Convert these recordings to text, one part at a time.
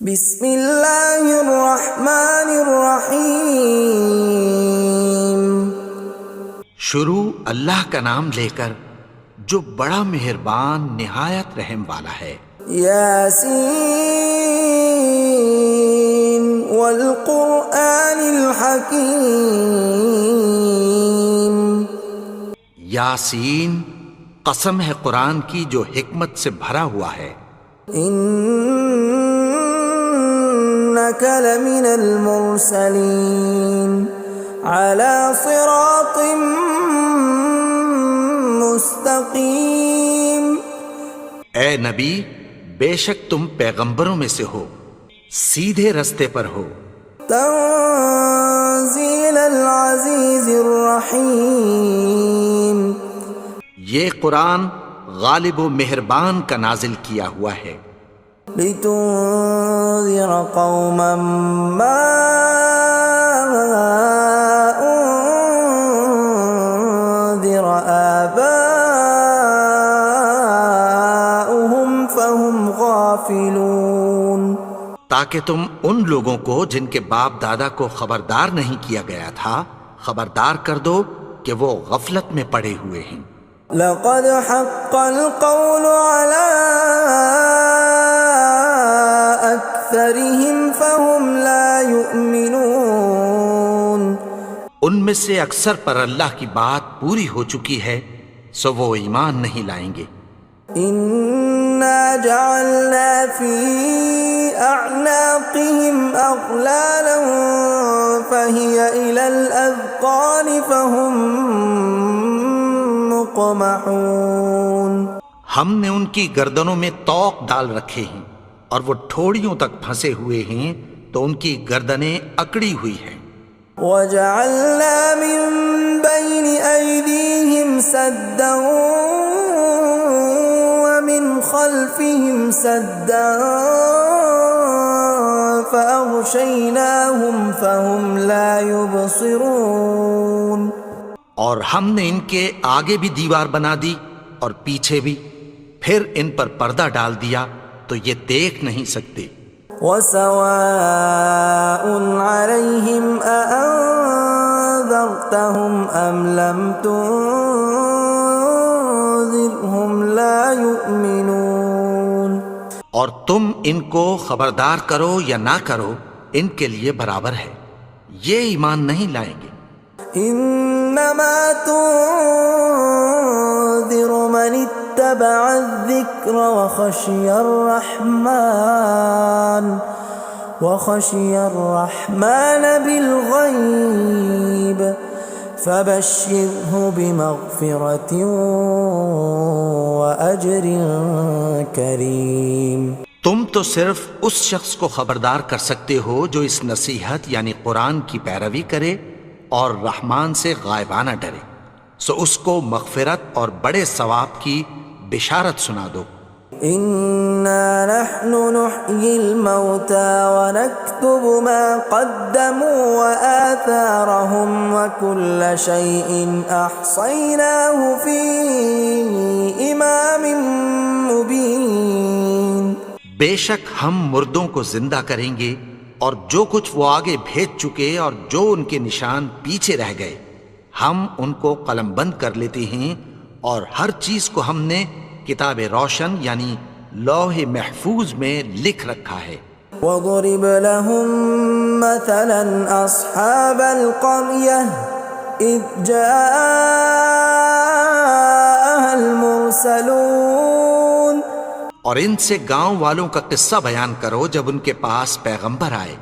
بسم اللہ الرحمن الرحیم۔ شروع اللہ کا نام لے کر جو بڑا مہربان نہایت رحم والا ہے۔ یاسین والقرآن الحکیم۔ یاسین، قسم ہے قرآن کی جو حکمت سے بھرا ہوا ہے۔ انک لمن المرسلین علی صراط مستقیم۔ اے نبی، بے شک تم پیغمبروں میں سے ہو، سیدھے رستے پر ہو۔ تنزیل العزیز الرحیم۔ یہ قرآن غالب و مہربان کا نازل کیا ہوا ہے۔ لتنذر قوما ما انذر آباؤهم فهم غافلون۔ تاکہ تم ان لوگوں کو جن کے باپ دادا کو خبردار نہیں کیا گیا تھا خبردار کر دو کہ وہ غفلت میں پڑے ہوئے ہیں۔ لقد حق القول على أكثرهم فهم لا يؤمنون۔ ان میں سے اکثر پر اللہ کی بات پوری ہو چکی ہے سو وہ ایمان نہیں لائیں گے۔ إنا جعلنا في أعناقهم أغلالا فهي إلى الأذقان فهم مقمحون۔ ہم نے ان کی گردنوں میں طوق ڈال رکھے ہیں اور وہ ٹھوڑیوں تک پھنسے ہوئے ہیں تو ان کی گردنیں اکڑی ہوئی ہیں۔ وَجَعَلْنَا مِن بَيْنِ أَيْدِيهِمْ سَدًّا وَمِنْ خَلْفِهِمْ سَدًّا فَأَغْشَيْنَاهُمْ فَهُمْ لَا يُبْصِرُونَ۔ اور ہم نے ان کے آگے بھی دیوار بنا دی اور پیچھے بھی، پھر ان پر پردہ ڈال دیا تو یہ دیکھ نہیں سکتے۔ وَسَوَاءٌ عَلَيْهِمْ أَأَنذَرْتَهُمْ أَمْ لَمْ تُنذِرْهُمْ لَا يُؤْمِنُونَ۔ اور تم ان کو خبردار کرو یا نہ کرو ان کے لیے برابر ہے، یہ ایمان نہیں لائیں گے۔ انما تنذر من اتبع الذکر وخشی الرحمن بالغیب فبشرہ بمغفرۃ واجر کریم۔ تم تو صرف اس شخص کو خبردار کر سکتے ہو جو اس نصیحت یعنی قرآن کی پیروی کرے اور رحمان سے غائبانہ ڈرے، سو اس کو مغفرت اور بڑے ثواب کی بشارت سنا دو۔ اِنَّا نَحْنُ نُحْيِي الْمَوْتَى وَنَكْتُبُ مَا قَدَّمُوا وَآثَارَهُمْ وَكُلَّ شَيْءٍ أَحْصَيْنَاهُ فِي إِمَامٍ مُبِينٍ۔ بے شک ہم مردوں کو زندہ کریں گے اور جو کچھ وہ آگے بھیج چکے اور جو ان کے نشان پیچھے رہ گئے ہم ان کو قلم بند کر لیتے ہیں، اور ہر چیز کو ہم نے کتاب روشن یعنی لوح محفوظ میں لکھ رکھا ہے۔ وَضُرِبْ لَهُم مَّثَلًا أَصْحَابَ الْقَرْيَةِ إِذْ جَاءَهَا الْمُرْسَلُونَ۔ اور ان سے گاؤں والوں کا قصہ بیان کرو جب ان کے پاس پیغمبر آئے۔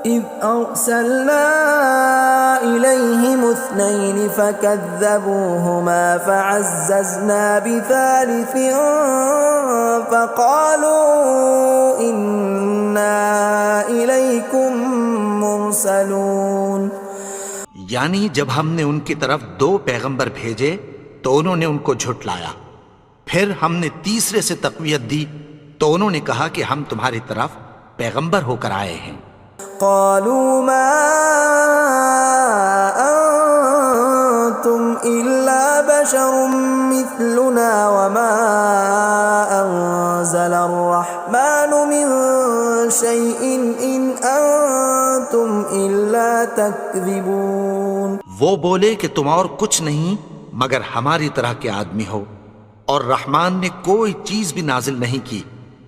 إِذْ أَرْسَلْنَا إِلَيْهِمُ اثْنَيْنِ فَكَذَّبُوهُمَا فَعَزَّزْنَا بِثَالِثٍ فَقَالُوا إِنَّا إِلَيْكُمْ مُرْسَلُونَ۔ یعنی جب ہم نے ان کی طرف دو پیغمبر بھیجے تو انہوں نے ان کو جھٹلایا، پھر ہم نے تیسرے سے تقویت دی تو انہوں نے کہا کہ ہم تمہاری طرف پیغمبر ہو کر آئے ہیں۔ قالوا ما أنتم إلا بشر مثلنا وما أنزل الرحمن من شيء إن أنتم إلا تكذبون. وہ بولے کہ تم اور کچھ نہیں مگر ہماری طرح کے آدمی ہو، اور رحمان نے کوئی چیز بھی نازل نہیں کی،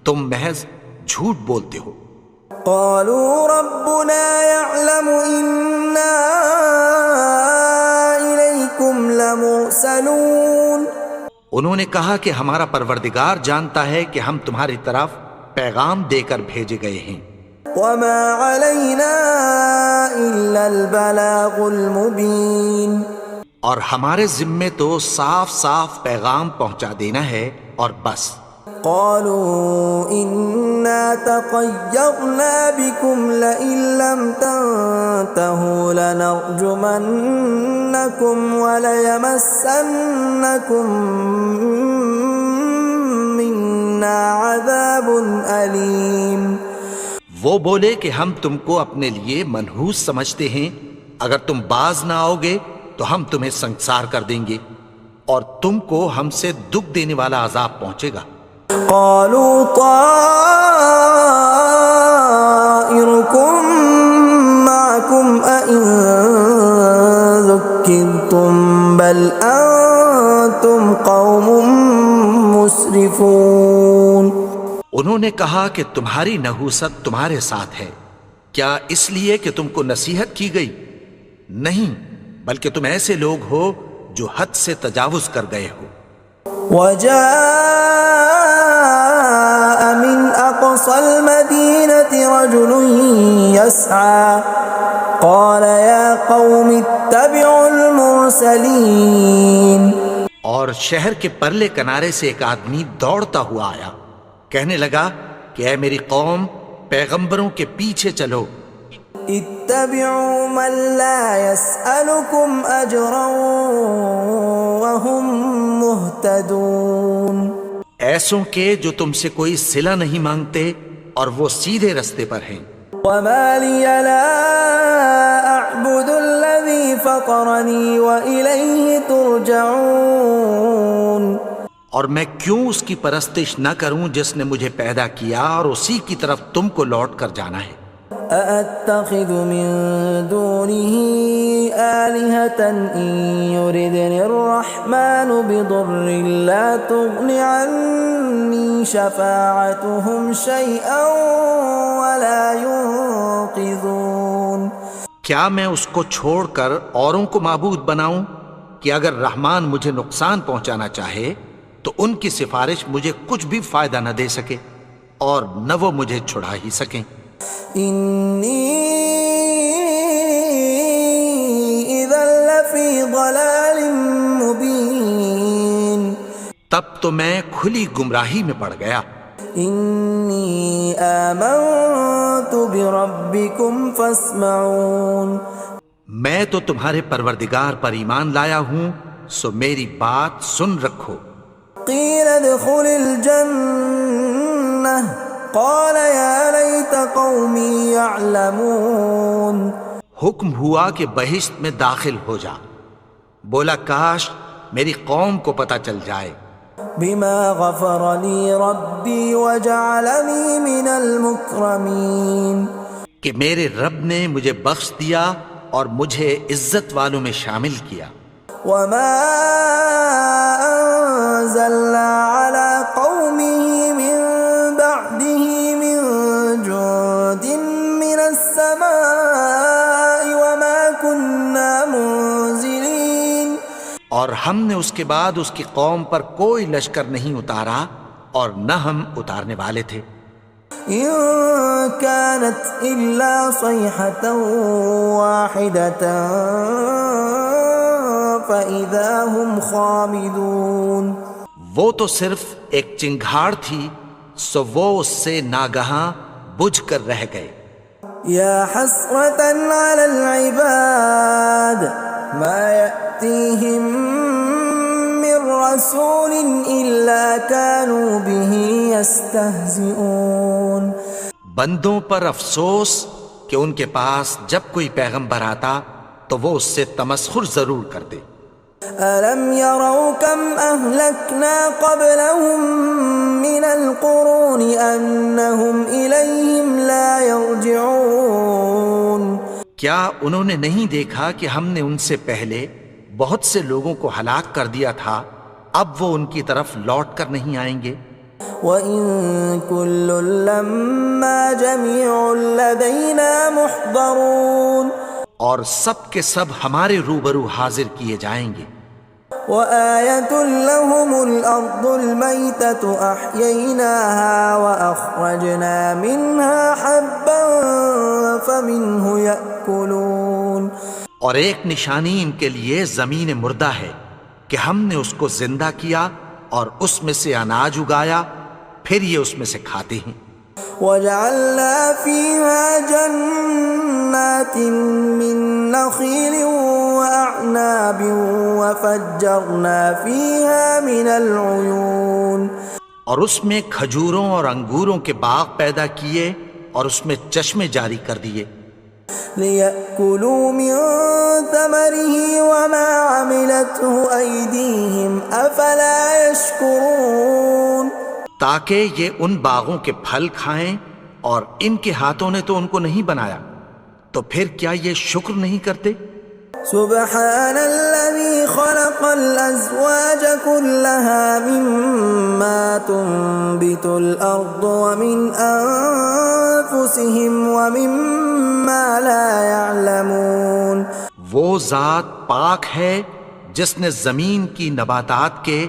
تم محض جھوٹ بولتے ہو. قالوا ربنا يعلم إنا إليكم لمرسلون. انہوں نے کہا کہ ہمارا پروردگار جانتا ہے کہ ہم تمہاری طرف پیغام دے کر بھیجے گئے ہیں. وما علينا إلا البلاغ المبين. اور ہمارے ذمے تو صاف صاف پیغام پہنچا دینا ہے اور بس. قالوا إنا تطيرنا بكم لئن لم تنتهوا لنرجمنكم وليمسنكم منا عذاب أليم. وہ بولے کہ ہم تم کو اپنے لیے منحوس سمجھتے ہیں، اگر تم باز نہ آؤ گے تو ہم تمہیں سنسار کر دیں گے اور تم کو ہم سے دکھ دینے والا عذاب پہنچے گا. قالوا طائركم معكم أئن ذكرتم بل أنتم قوم مسرفون. انہوں نے کہا کہ تمہاری نحوست تمہارے ساتھ ہے، کیا اس لیے کہ تم کو نصیحت کی گئی؟ نہیں، بلکہ تم ایسے لوگ ہو جو حد سے تجاوز کر گئے ہو. وجاء من أقصى المدينة رجل يسعى قال يا قوم اتبعوا المرسلين. اور شہر کے پرلے کنارے سے ایک آدمی دوڑتا ہوا آیا، کہنے لگا کہ اے میری قوم، پیغمبروں کے پیچھے چلو. اتبعوا من لا يسألكم أجرا وهم مهتدون. ایسوں کے جو تم سے کوئی صلہ نہیں مانگتے اور وہ سیدھے رستے پر ہیں. وما لي لا أعبد الذي فطرني وإليه ترجعون. اور میں کیوں اس کی پرستش نہ کروں جس نے مجھے پیدا کیا اور اسی کی طرف تم کو لوٹ کر جانا ہے. أأتخذ من دونه آلهة إن يردني الرحمن بضر لا تغن عني شفاعتهم شيئا ولا ينقذون. کیا میں اس کو چھوڑ کر اوروں کو معبود بناؤں کہ اگر رحمان مجھے نقصان پہنچانا چاہے تو ان کی سفارش مجھے کچھ بھی فائدہ نہ دے سکے اور نہ وہ مجھے چھڑا ہی سکیں. إني إذا لفي ضلال مبين. تب تو میں کھلی گمراہی میں پڑ گیا. إني آمنت بربكم فاسمعون. میں تو تمہارے پروردگار پر ایمان لایا ہوں، سو میری بات سن رکھو. قيل ادخل الجنة قال يا ليت قومي يعلمون. حکم ہوا کہ بہشت میں داخل ہو جا. بولا کاش میری قوم کو پتہ چل جائے. بما غفر لي ربي وجعلني من المكرمين. کہ میرے رب نے مجھے بخش دیا اور مجھے عزت والوں میں شامل کیا. وما أنزلنا على قومه من بعده من جند من السماء وما كنا منزلين. اور ہم نے اس کے بعد اس کی قوم پر کوئی لشکر نہیں اتارا اور نہ ہم اتارنے والے تھے. إن كانت إلا صيحة واحدة فإذا هم خامدون. وہ تو صرف ایک چنگھاڑ تھی، سو وہ اس سے ناگہاں بجھ کر رہ گئے. يا حسرة على العباد ما يأتيهم من رسول إلا كانوا به يستهزئون. بندوں پر افسوس کہ ان کے پاس جب کوئی پیغمبر آتا تو وہ اس سے تمسخر ضرور کرتے. ألم يروا كم أهلكنا قبلهم من القرون أنهم إليهم لا يرجعون کیا انہوں نے نہیں دیکھا کہ ہم نے ان سے پہلے بہت سے لوگوں کو ہلاک کر دیا تھا، اب وہ ان کی طرف لوٹ کر نہیں آئیں گے؟ وَإِن كُلٌّ لَّمَّا جَمِيعٌ لَّدَيْنَا مُحْضَرُونَ اور سب کے سب ہمارے روبرو حاضر کیے جائیں گے۔ وَآيَةٌ لَّهُمُ الْأَرْضُ الْمَيْتَةُ أَحْيَيْنَاهَا وَأَخْرَجْنَا مِنْهَا حَبًّا فَمِنْهُ يَأْكُلُونَ اور ایک نشانی ان کے لیے زمین مردہ ہے کہ ہم نے اس کو زندہ کیا اور اس میں سے اناج اگایا، پھر یہ اس میں سے کھاتے ہیں۔ وَجَعَلْنَا فِيهَا جَنَّاتٍ مِّن نَّخِيلٍ وَأَعْنَابٍ وَفَجَّرْنَا فِيهَا مِنَ الْعُيُونِ اور اس میں کھجوروں اور انگوروں کے باغ پیدا کیے اور اس میں چشمے جاری کر دیے، لِيَأْكُلُوا مِن ثَمَرِهِ وَمَا عَمِلَتْهُ أَيْدِيهِمْ أَفَلَا يَشْكُرُونَ تاکہ یہ ان باغوں کے پھل کھائیں، اور ان کے ہاتھوں نے تو ان کو نہیں بنایا، تو پھر کیا یہ شکر نہیں کرتے؟ سبحان الذي خلق الأزواج كلها مما تنبت الأرض ومن أنفسهم ومما لا يعلمون وہ ذات پاک ہے جس نے زمین کی نباتات کے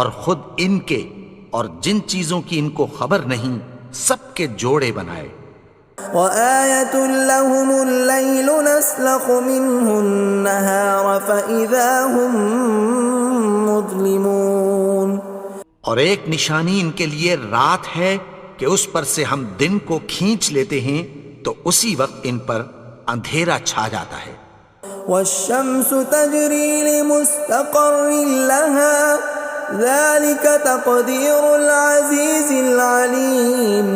اور خود ان کے اور جن چیزوں کی ان کو خبر نہیں سب کے جوڑے بنائے۔ وَآيَةٌ لَّهُمُ اللَّيْلُ نَسْلَخُ مِنْهُ النَّهَارَ فَإِذَا هُمْ مُظْلِمُونَ اور ایک نشانی ان کے لیے رات ہے کہ اس پر سے ہم دن کو کھینچ لیتے ہیں تو اسی وقت ان پر اندھیرا چھا جاتا ہے۔ وَالشَّمْسُ تَجْرِي لِمُسْتَقَرٍّ لَّهَا ذَلِكَ تَقْدِيرُ الْعَزِيزِ الْعَلِيمِ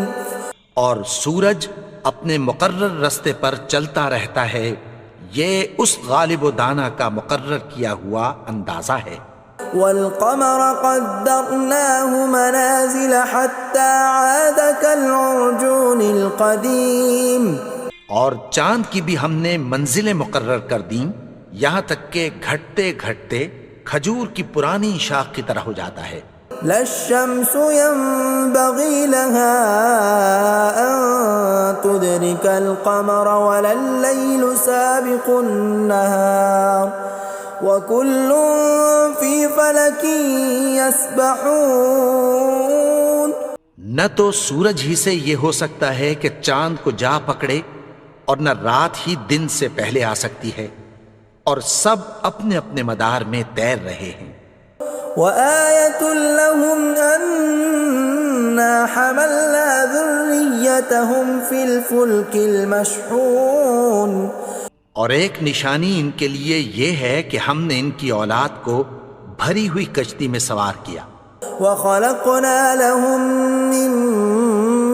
اور سورج اپنے مقرر رستے پر چلتا رہتا ہے، یہ اس غالب و دانا کا مقرر کیا ہوا اندازہ ہے۔ وَالْقَمَرَ قَدَّرْنَاهُ مَنَازِلَ حَتَّى عَادَ كَالْعُرْجُونِ الْقَدِيمِ اور چاند کی بھی ہم نے منزلیں مقرر کر دیں، یہاں تک کہ گھٹتے گھٹتے کھجور کی پرانی شاخ کی طرح ہو جاتا ہے۔ لا الشمس ينبغي لها أن تدرك القمر ولا الليل سابق النهار وكل في فلك يسبحون نہ تو سورج ہی سے یہ ہو سکتا ہے کہ چاند کو جا پکڑے، اور نہ رات ہی دن سے پہلے آ سکتی ہے، اور سب اپنے اپنے مدار میں تیر رہے ہیں۔ وَآيَةٌ لَّهُمْ أَنَّا حَمَلْنَا ذُرِّيَّتَهُمْ فِي الْفُلْكِ الْمَشْحُونِ اور ایک نشانی ان کے لیے یہ ہے کہ ہم نے ان کی اولاد کو بھری ہوئی کشتی میں سوار کیا۔ وَخَلَقْنَا لَهُم مِّن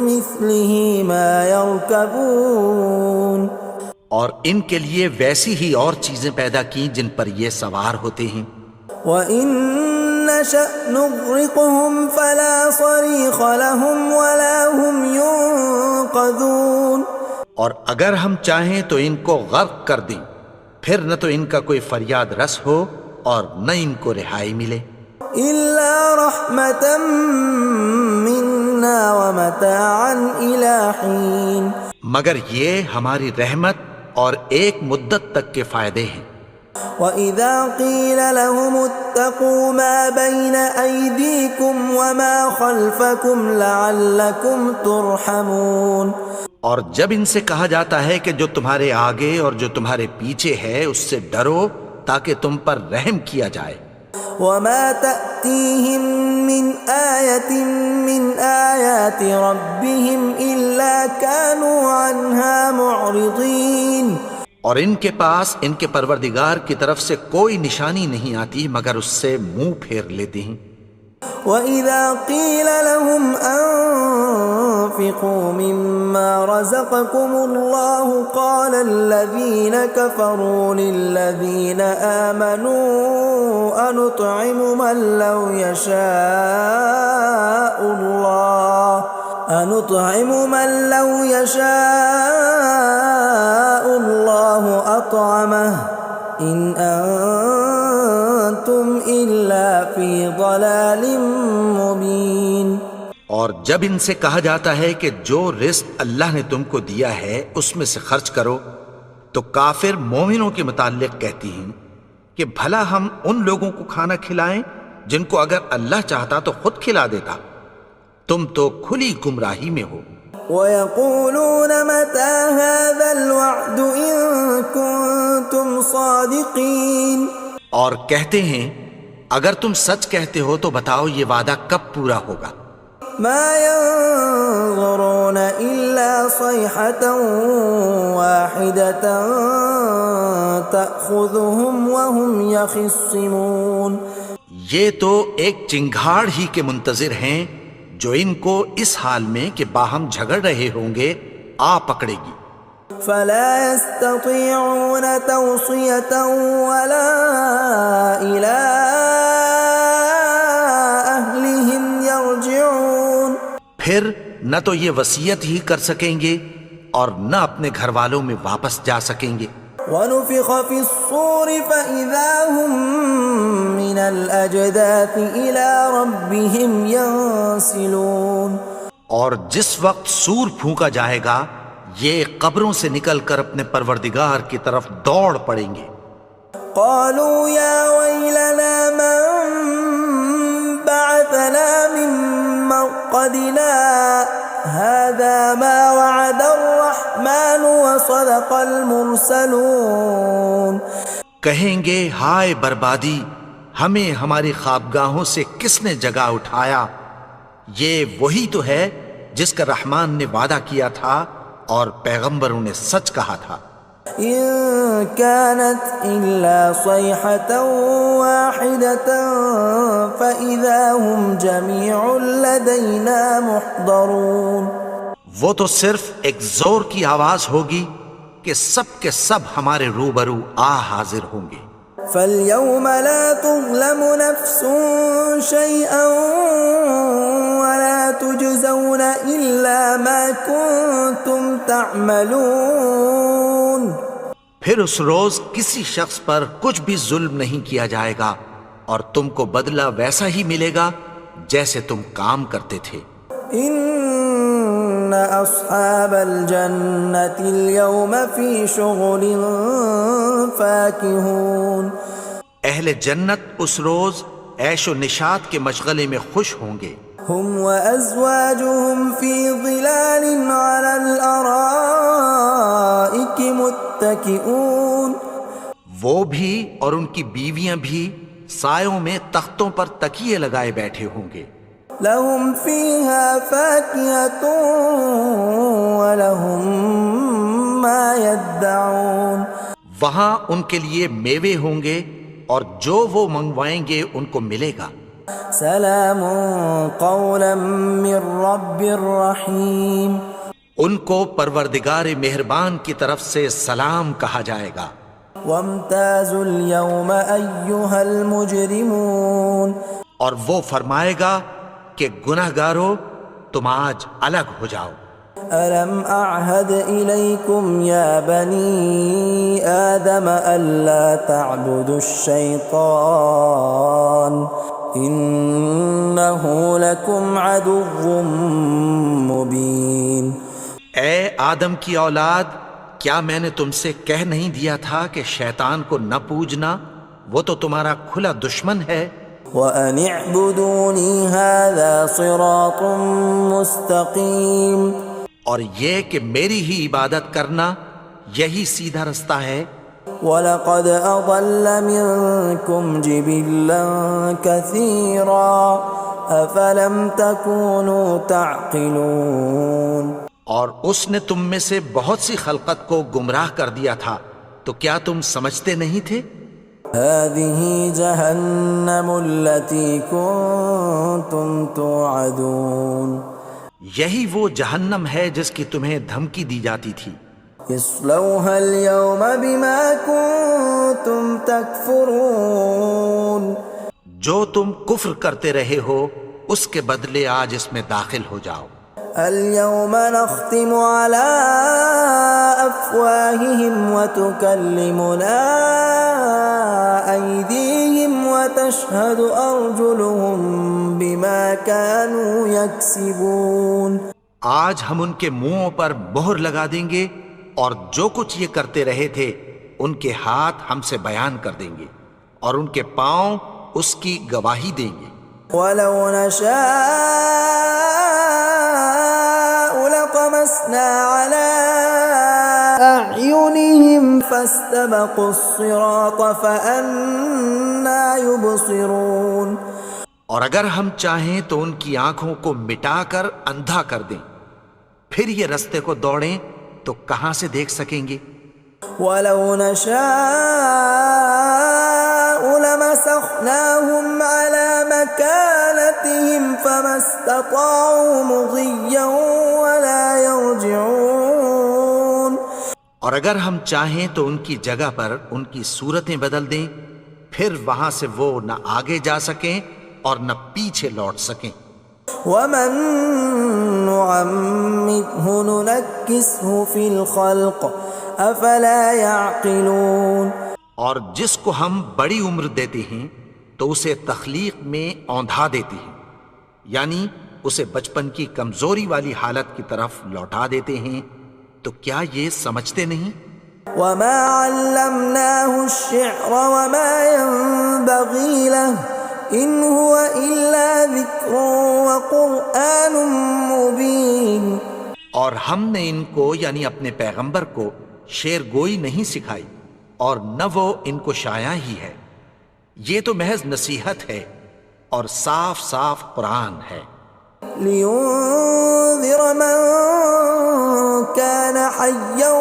مِّثْلِهِ مَا يَرْكَبُونَ اور ان کے لیے ویسی ہی اور چیزیں پیدا کی جن پر یہ سوار ہوتے ہیں۔ وَإِن نَّشَأْ نُغْرِقْهُمْ فَلَا صَرِيخَ لَهُمْ وَلَا هُمْ يُنقَذُونَ اور اگر ہم چاہیں تو ان کو غرق کر دیں، پھر نہ تو ان کا کوئی فریاد رس ہو اور نہ ان کو رہائی ملے۔ إِلَّا رَحْمَةً مِّنَّا وَمَتَاعًا إِلَىٰ حِينٍ مگر یہ ہماری رحمت اور ایک مدت تک کے فائدے ہیں۔ وَإِذَا قِيلَ لَهُمُ اتَّقُوا مَا بَيْنَ أَيْدِيكُمْ وَمَا خَلْفَكُمْ لَعَلَّكُمْ تُرْحَمُونَ اور جب ان سے کہا جاتا ہے کہ جو تمہارے آگے اور جو تمہارے پیچھے ہے اس سے ڈرو تاکہ تم پر رحم کیا جائے۔ وَمَا تَأْتِيهِم مِّنْ آيَةٍ مِّنْ آيَاتِ رَبِّهِمْ إِلَّا كَانُوا عَنْهَا مُعْرِضِينَ اور ان کے پاس ان کے پروردگار کی طرف سے کوئی نشانی نہیں آتی مگر اس سے منہ پھیر لیتے ہیں۔ وَإِذَا قِيلَ لَهُمْ وأنفقوا مما رزقكم الله قال الذين كفروا للذين آمنوا أنطعم من لو يشاء الله أطعمه إن أنتم إلا في ضلال مبين۔ اور جب ان سے کہا جاتا ہے کہ جو رزق اللہ نے تم کو دیا ہے اس میں سے خرچ کرو، تو کافر مومنوں کے متعلق کہتی ہیں کہ بھلا ہم ان لوگوں کو کھانا کھلائیں جن کو اگر اللہ چاہتا تو خود کھلا دیتا، تم تو کھلی گمراہی میں ہو۔ وَيَقُولُونَ مَتَى هَذَا الْوَعْدُ إِن كُنتُمْ صَادِقِينَ، اور کہتے ہیں اگر تم سچ کہتے ہو تو بتاؤ یہ وعدہ کب پورا ہوگا۔ مَا يَنظُرُونَ إِلَّا صَيْحَةً وَاحِدَةً تَأْخُذُهُمْ وَهُمْ يَخِصِّمُونَ، یہ تو ایک چنگھاڑ ہی کے منتظر ہیں جو ان کو اس حال میں کہ باہم جھگڑ رہے ہوں گے آ پکڑے گی۔ فَلَا يَسْتَطِيعُونَ تَوْصِيَةً وَلَا إِلَىٰ أَهْلِهِمْ يَرْجِعُونَ، پھر نہ تو یہ وصیت ہی کر سکیں گے اور نہ اپنے گھر والوں میں واپس جا سکیں گے۔ وَنُفِخَ فِي الصُّورِ فَإِذَا هُم مِّنَ الْأَجْدَاثِ إِلَىٰ رَبِّهِمْ يَنسِلُونَ، اور جس وقت سور پھونکا جائے گا یہ قبروں سے نکل کر اپنے پروردگار کی طرف دوڑ پڑیں گے۔ قالوا يا ويلنا من بعثنا من مرقدنا هذا ما وعد الرحمن وصدق المرسلون، کہیں گے ہائے بربادی، ہمیں ہماری خوابگاہوں سے کس نے جگا اٹھایا، یہ وہی تو ہے جس کا رحمان نے وعدہ کیا تھا اور پیغمبروں نے سچ کہا تھا۔ إن كانت إلا صيحة واحدة فإذا هم جميع لدينا محضرون، وہ تو صرف ایک زور کی آواز ہوگی کہ سب کے سب ہمارے روبرو آ حاضر ہوں گے۔ فاليوم لا تظلم نفس شيئا ولا تجزون إلا ما كنتم تعملون، پھر اس روز کسی شخص پر کچھ بھی ظلم نہیں کیا جائے گا اور تم کو بدلہ ویسا ہی ملے گا جیسے تم کام کرتے تھے۔ ان اصحاب الجنة اليوم في شغل فاكهون، اہل جنت اس روز عیش و نشاط کے مشغلے میں خوش ہوں گے۔ هم وازواجهم في ظلال على الارائك متكئون، وہ بھی اور ان کی بیویاں بھی سایوں میں تختوں پر تکیے لگائے بیٹھے ہوں گے۔ لهم فيها فاكهة ولهم ما يدعون، وہاں ان کے لیے میوے ہوں گے اور جو وہ منگوائیں گے ان کو ملے گا۔ سلام قولا من رب رحیم، ان کو پروردگار مہربان کی طرف سے سلام کہا جائے گا۔ وامتازوا اليوم ایھا المجرمون، اور وہ فرمائے گا کہ گنہگارو تم آج الگ ہو جاؤ۔ ألم أعهد إليكم يا بني آدم ألا تعبدوا الشيطان إنه لكم عدو مبين۔ اے آدم کی اولاد، کیا میں نے تم سے کہہ نہیں دیا تھا کہ شیطان کو نہ پوجنا، وہ تو تمہارا کھلا دشمن ہے۔ وَأَنِ اعْبُدُونِي هَذَا صِرَاطٌ مُسْتَقِيمٌ، اور یہ کہ میری ہی عبادت کرنا یہی سیدھا رستہ ہے۔ وَلَقَدْ أَضَلَّ مِنْكُمْ جِبِلًّا كَثِيرًا أَفَلَمْ تَكُونُوا تَعْقِلُونَ، اور اس نے تم میں سے بہت سی خلقت کو گمراہ کر دیا تھا، تو کیا تم سمجھتے نہیں تھے؟ هَذِهِ جَهَنَّمُ الَّتِي كُنْتُمْ تُوعَدُونَ، یہی وہ جہنم ہے جس کی تمہیں دھمکی دی جاتی تھی. اصلوها اليوم بما كنتم تكفرون. جو تم کفر کرتے رہے ہو اس کے بدلے آج اس میں داخل ہو جاؤ. اليوم نختم على أفواههم وتكلمنا أيديهم وتشهد أرجلهم بما كانوا يكسبون. آج ہم ان کے منہوں پر مہر لگا دیں گے اور جو کچھ یہ کرتے رہے تھے ان کے ہاتھ ہم سے بیان کر دیں گے اور ان کے پاؤں اس کی گواہی دیں گے. ولو نشاء لطمسنا على أعينهم فاستبقوا الصراط فأنى يبصرون. اور اگر ہم چاہیں تو ان کی آنکھوں کو مٹا کر اندھا کر دیں، پھر یہ رستے کو دوڑیں تو کہاں سے دیکھ سکیں گے. ولو نشاء لمسخناهم على مكانتهم فما استطاعوا مضيا ولا يرجعون. اور اگر ہم چاہیں تو ان کی جگہ پر ان کی صورتیں بدل دیں، پھر وہاں سے وہ نہ آگے جا سکیں اور نہ پیچھے لوٹ سکیں. ومن نعمره ننكسه في الخلق افلا يعقلون. اور جس کو ہم بڑی عمر دیتے ہیں تو اسے تخلیق میں اوندھا دیتے ہیں، یعنی اسے بچپن کی کمزوری والی حالت کی طرف لوٹا دیتے ہیں. تو کیا یہ سمجھتے نہیں؟ وما علمناه الشعر وما ينبغي له ان هو الا ذکر وقرآن مبین. اور ہم نے ان کو یعنی اپنے پیغمبر کو شعر گوئی نہیں سکھائی اور نہ وہ ان کو شایع ہی ہے، یہ تو محض نصیحت ہے اور صاف صاف قرآن ہے. لینذر من كان حیا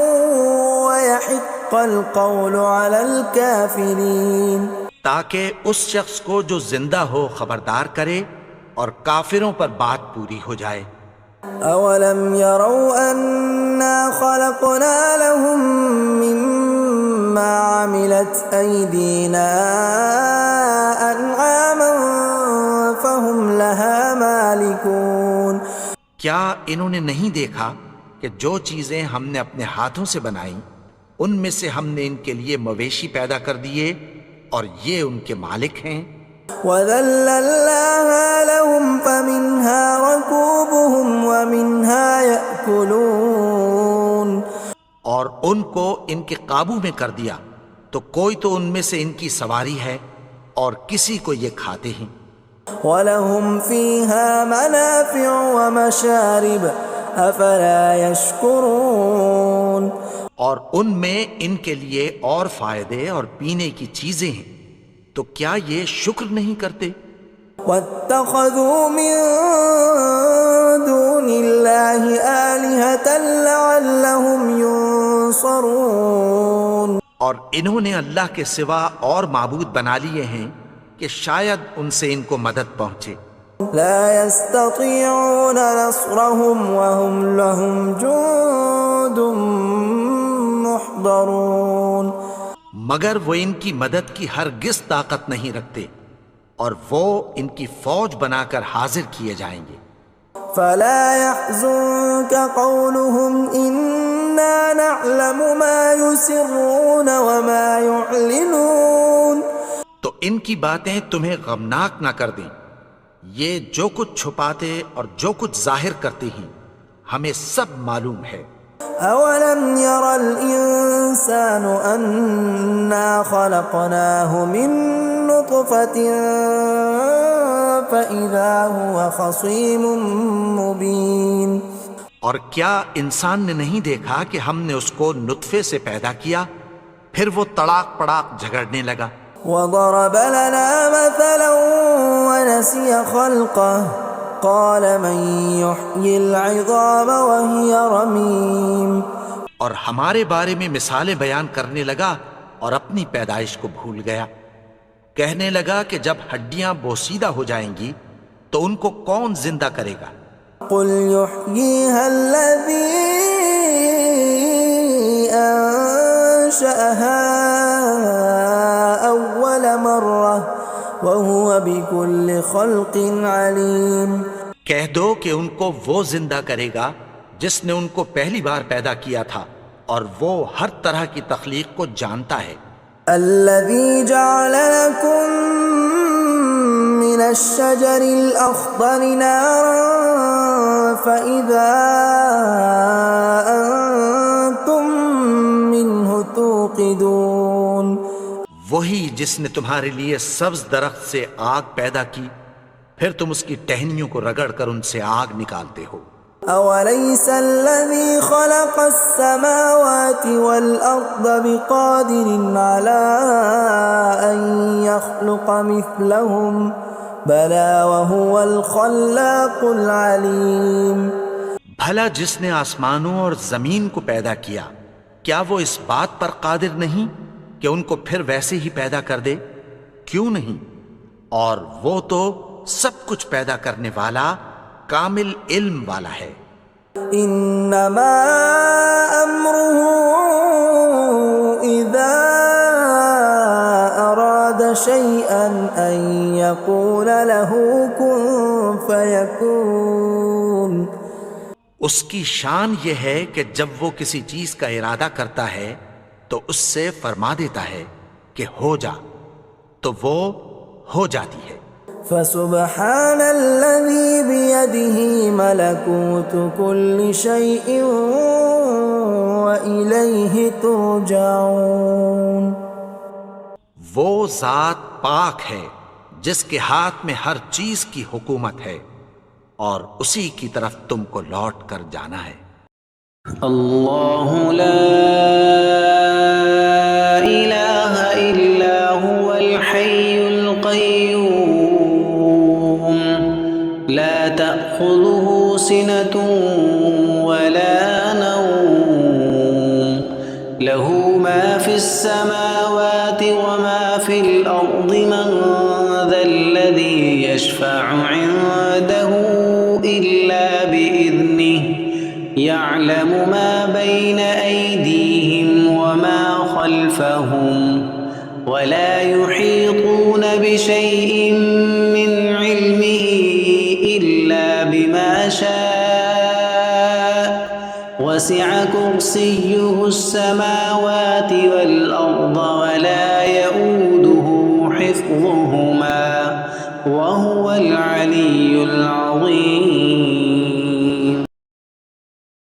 ويحق القول على الكافرین. تاکہ اس شخص کو جو زندہ ہو خبردار کرے اور کافروں پر بات پوری ہو جائے. اولم يروا انا خلقنا لهم مما عملت ايدينا انعاما فهم لها مالكون. کیا انہوں نے نہیں دیکھا کہ جو چیزیں ہم نے اپنے ہاتھوں سے بنائیں ان میں سے ہم نے ان کے لیے مویشی پیدا کر دیے اور یہ ان کے مالک ہیں. وَذَلَّلْنَاهَا لَهُمْ فَمِنْهَا رَكُوبُهُمْ وَمِنْهَا يَأْكُلُونَ. اور ان کو ان کے قابو میں کر دیا تو کوئی تو ان میں سے ان کی سواری ہے اور کسی کو یہ کھاتے ہیں. وَلَهُمْ فِيهَا مَنَافِعُ وَمَشَارِبُ أَفَلَا يَشْكُرُونَ. اور ان میں ان کے لیے اور فائدے اور پینے کی چیزیں ہیں، تو کیا یہ شکر نہیں کرتے؟ وَاتَّخَذُوا مِن دُونِ اللَّهِ آلِهَةً لَعَلَّهُمْ يُنصَرُونَ. اور انہوں نے اللہ کے سوا اور معبود بنا لیے ہیں کہ شاید ان سے ان کو مدد پہنچے. لا يستطيعون نصرهم وهم لهم جند محضرون. مگر وہ ان کی مدد کی ہرگز طاقت نہیں رکھتے اور وہ ان کی فوج بنا کر حاضر کیے جائیں گے. فلا يحزنك قولهم إنا نعلم ما يسرون وما يعلنون. تو ان کی باتیں تمہیں غمناک نہ کر دیں، یہ جو کچھ چھپاتے اور جو کچھ ظاہر کرتے ہیں ہمیں سب معلوم ہے. اولم ير الانسان انا خلقناه من نطفة فاذا هو خصيم مبين. اور کیا انسان نے نہیں دیکھا کہ ہم نے اس کو نطفے سے پیدا کیا پھر وہ تڑاک پڑاک جھگڑنے لگا. وضرب لنا مثلا ونسي خلقه قال من يحيي العظام وهي رميم. اور ہمارے بارے میں مثالیں بیان کرنے لگا اور اپنی پیدائش کو بھول گیا. کہنے لگا کہ جب ہڈیاں بوسیدہ ہو جائیں گی تو ان کو کون زندہ کرے گا قل يحييها الذي أنشأها أول مرة وهو بكل خلق عليم. کہہ دو کہ ان کو وہ زندہ کرے گا جس نے ان کو پہلی بار پیدا کیا تھا اور وہ ہر طرح کی تخلیق کو جانتا ہے. الذي جعل لكم من الشجر الأخضر نارا فإذا أنتم منه توقدون. وہی جس نے تمہارے لیے سبز درخت سے آگ پیدا کی پھر تم اس کی ٹہنیوں کو رگڑ کر ان سے آگ نکالتے ہو. أوليس الذي خلق السماوات والأرض بقادر على أن يخلق مثلهم بلى وهو الخلاق العليم. بھلا جس نے آسمانوں اور زمین کو پیدا کیا کیا وہ اس بات پر قادر نہیں کہ ان کو پھر ویسے ہی پیدا کر دے؟ کیوں نہیں؟ اور وہ تو سب کچھ پیدا کرنے والا کامل علم والا ہے. انما امره اذا اراد شيئا ان يقول له كن فيكون. اس کی شان یہ ہے کہ جب وہ کسی چیز کا ارادہ کرتا ہے تو اس سے فرما دیتا ہے کہ ہو جا تو وہ ہو جاتی ہے. فسبحان الذي بيده ملكوت كل شيء وإليه ترجعون. وہ ذات پاک ہے جس کے ہاتھ میں ہر چیز کی حکومت ہے اور اسی کی طرف تم کو لوٹ کر جانا ہے. اللہ لا الہ الا هو الحی القیوم لا تأخذه سنة ولا نوم له ما في السماوات وما في الأرض من ذا الذي يشفع عنده إلا بإذنه يعلم ما بين أيديهم وما خلفهم ولا يحيطون بشيء من علمه إلا بما شاء وسع كرسيه السماوات والأرض ولا يؤوده حفظهما وهو العلي العظيم.